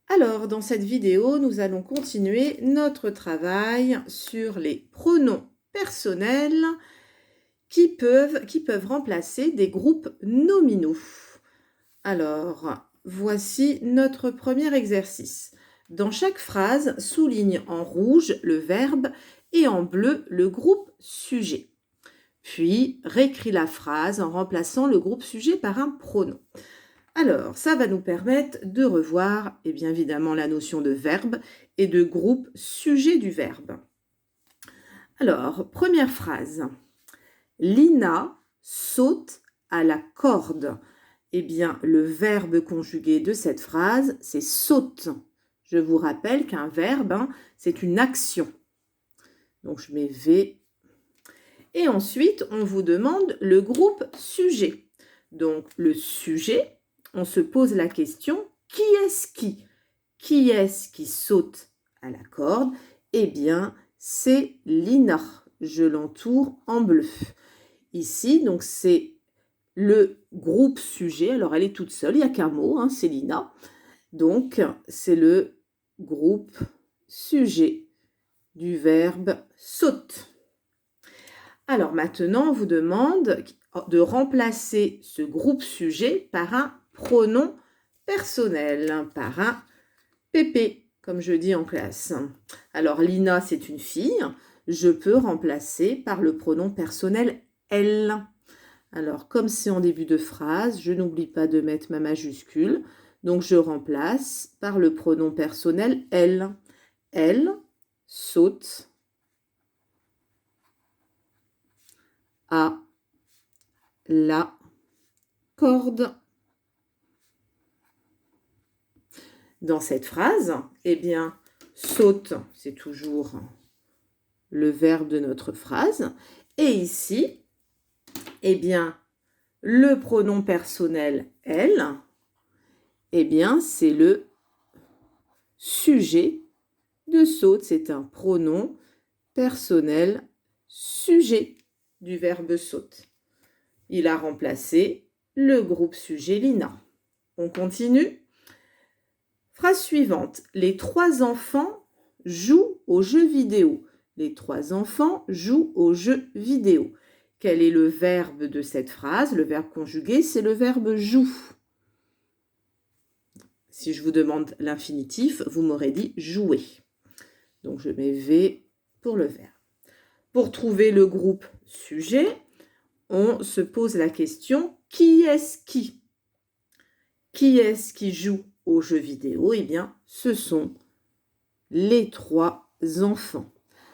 Alors, dans cette vidéo, nous allons continuer notre travail sur les pronoms personnels qui peuvent remplacer des groupes nominaux. Alors, voici notre premier exercice. Dans chaque phrase, souligne en rouge le verbe et en bleu le groupe sujet. Puis, réécris la phrase en remplaçant le groupe sujet par un pronom. Alors, ça va nous permettre de revoir, et bien évidemment, la notion de verbe et de groupe sujet du verbe. Alors, première phrase. Lina saute à la corde. Eh bien, le verbe conjugué de cette phrase, c'est saute. Je vous rappelle qu'un verbe, c'est une action. Donc, je mets V. Et ensuite, on vous demande le groupe sujet. Donc, le sujet, on se pose la question, qui est-ce qui? Qui est-ce qui saute à la corde? Eh bien, c'est Lina. Je l'entoure en bleu. Ici, donc, c'est le groupe sujet. Alors, elle est toute seule, il n'y a qu'un mot, c'est Lina. Donc, c'est le groupe sujet du verbe saute. Alors maintenant, on vous demande de remplacer ce groupe sujet par un pronom personnel, par un pépé, comme je dis en classe. Alors Lina, c'est une fille. Je peux remplacer par le pronom personnel elle. Alors comme c'est en début de phrase, je n'oublie pas de mettre ma majuscule. Donc je remplace par le pronom personnel elle. Elle saute à la corde. Dans cette phrase, eh bien, saute, c'est toujours le verbe de notre phrase. Et ici, eh bien, le pronom personnel elle, eh bien, c'est le sujet de saute. C'est un pronom personnel sujet du verbe saute. Il a remplacé le groupe sujet Lina. On continue. Phrase suivante. Les 3 enfants jouent aux jeux vidéo. Les 3 enfants jouent aux jeux vidéo. Quel est le verbe de cette phrase? Le verbe conjugué, c'est le verbe joue. Si je vous demande l'infinitif, vous m'aurez dit jouer. Donc je mets V pour le verbe. Pour trouver le groupe sujet, on se pose la question, qui est-ce qui? Qui est-ce qui joue aux jeux vidéo? Eh bien, ce sont les 3 enfants.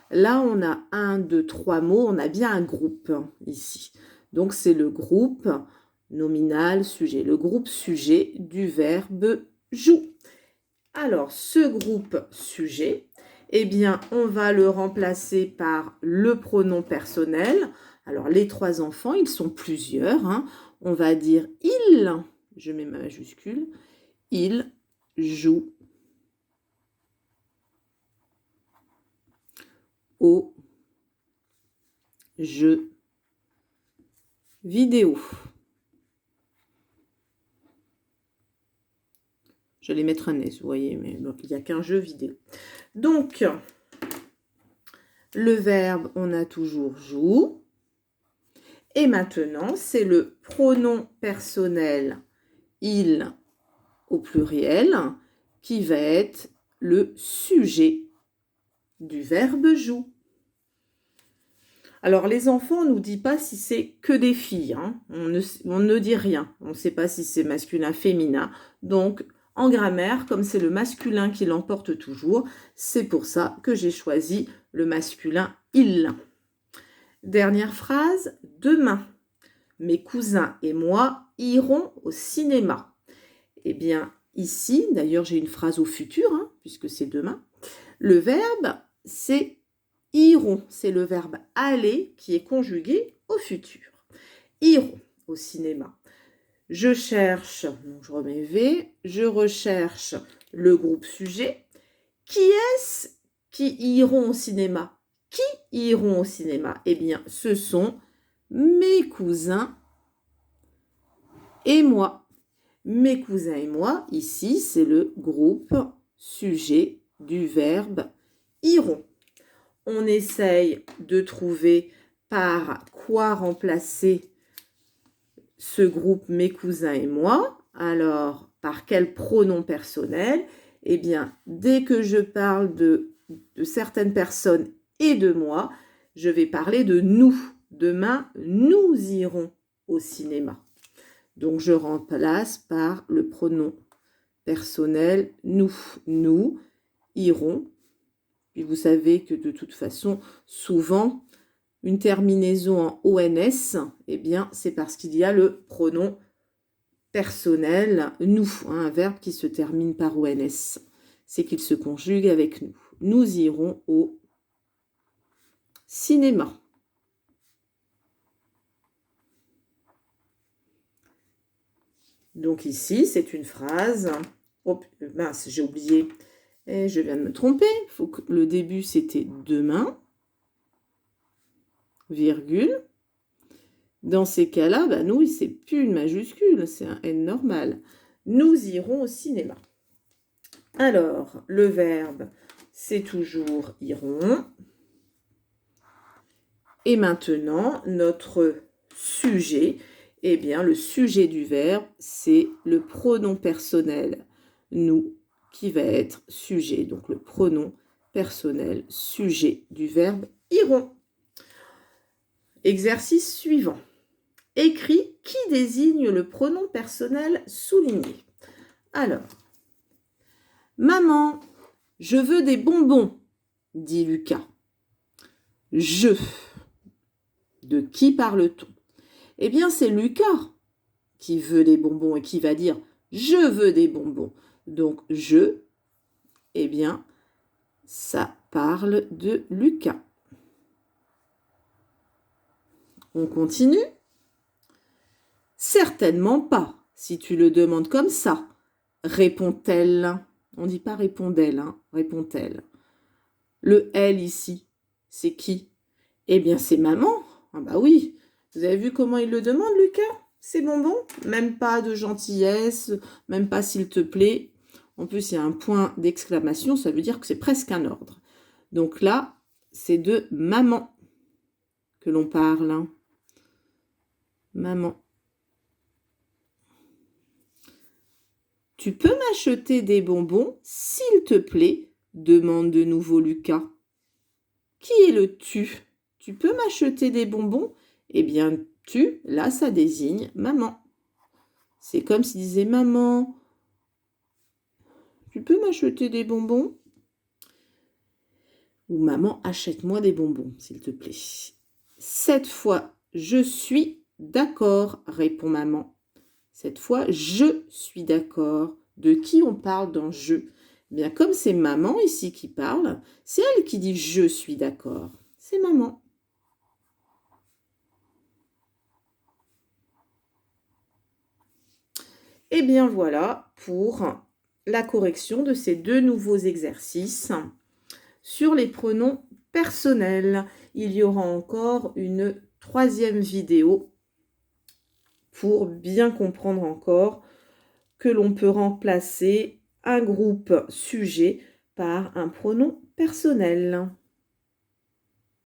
Là, on a 1, 2, 3 mots, on a bien un groupe ici. Donc, c'est le groupe nominal sujet, le groupe sujet du verbe joue. Alors, ce groupe sujet, eh bien, on va le remplacer par le pronom personnel. Alors, les 3 enfants, ils sont plusieurs. On va dire « ils », je mets ma majuscule, « ils jouent aux jeux vidéo ». J'allais mettre un S, vous voyez, mais bon, il n'y a qu'un jeu vidéo. Donc, le verbe, on a toujours « joue ». Et maintenant, c'est le pronom personnel « il » au pluriel qui va être le sujet du verbe « joue ». Alors, les enfants, on ne nous dit pas si c'est que des filles. On ne dit rien. On ne sait pas si c'est masculin, féminin. Donc, en grammaire, comme c'est le masculin qui l'emporte toujours, c'est pour ça que j'ai choisi le masculin « il ». Dernière phrase, demain. Mes cousins et moi irons au cinéma. Eh bien, ici, d'ailleurs, j'ai une phrase au futur, puisque c'est demain. Le verbe, c'est iront. C'est le verbe aller qui est conjugué au futur. Iront au cinéma. Je cherche, donc je remets V, je recherche le groupe sujet. Qui est-ce qui iront au cinéma? Qui iront au cinéma? Eh bien, ce sont mes cousins et moi. Mes cousins et moi, ici, c'est le groupe sujet du verbe iront. On essaye de trouver par quoi remplacer ce groupe mes cousins et moi. Alors, par quel pronom personnel? Eh bien, dès que je parle de certaines personnes et de moi, je vais parler de nous. Demain, nous irons au cinéma. Donc, je remplace par le pronom personnel nous. Nous irons. Puis vous savez que de toute façon, souvent, une terminaison en ONS, eh bien, c'est parce qu'il y a le pronom personnel nous, un verbe qui se termine par ONS. C'est qu'il se conjugue avec nous. Nous irons au cinéma. Donc ici, c'est une phrase. Oh, mince, j'ai oublié. Et je viens de me tromper. Faut que le début, c'était demain, virgule. Dans ces cas-là, nous, c'est plus une majuscule, c'est un N normal. Nous irons au cinéma. Alors, le verbe, c'est toujours iront. Et maintenant, notre sujet, eh bien, le sujet du verbe, c'est le pronom personnel nous qui va être sujet. Donc, le pronom personnel sujet du verbe iront. Exercice suivant. Écrit qui désigne le pronom personnel souligné. Alors, maman, je veux des bonbons, dit Lucas. Je. De qui parle-t-on? Eh bien, c'est Lucas qui veut des bonbons et qui va dire je veux des bonbons. Donc, je, eh bien, ça parle de Lucas. On continue? Certainement pas, si tu le demandes comme ça, répond-elle. On ne dit pas répond-elle, hein, répond-elle. Le elle ici, c'est qui? Eh bien, c'est maman. Ah bah oui, vous avez vu comment il le demande, Lucas? C'est bonbons? Même pas de gentillesse, même pas s'il te plaît. En plus, il y a un point d'exclamation, ça veut dire que c'est presque un ordre. Donc là, c'est de maman que l'on parle. Hein. Maman. Tu peux m'acheter des bonbons, s'il te plaît? Demande de nouveau Lucas. Qui est le tu? Tu peux m'acheter des bonbons? Eh bien, tu, là, ça désigne maman. C'est comme s'il disait maman, tu peux m'acheter des bonbons? Ou maman, achète-moi des bonbons, s'il te plaît. Cette fois, je suis d'accord, répond maman. Cette fois, je suis d'accord. De qui on parle dans je? Eh bien, comme c'est maman ici qui parle, c'est elle qui dit je suis d'accord. C'est maman. Et bien voilà pour la correction de ces deux nouveaux exercices sur les pronoms personnels. Il y aura encore une troisième vidéo pour bien comprendre encore que l'on peut remplacer un groupe sujet par un pronom personnel.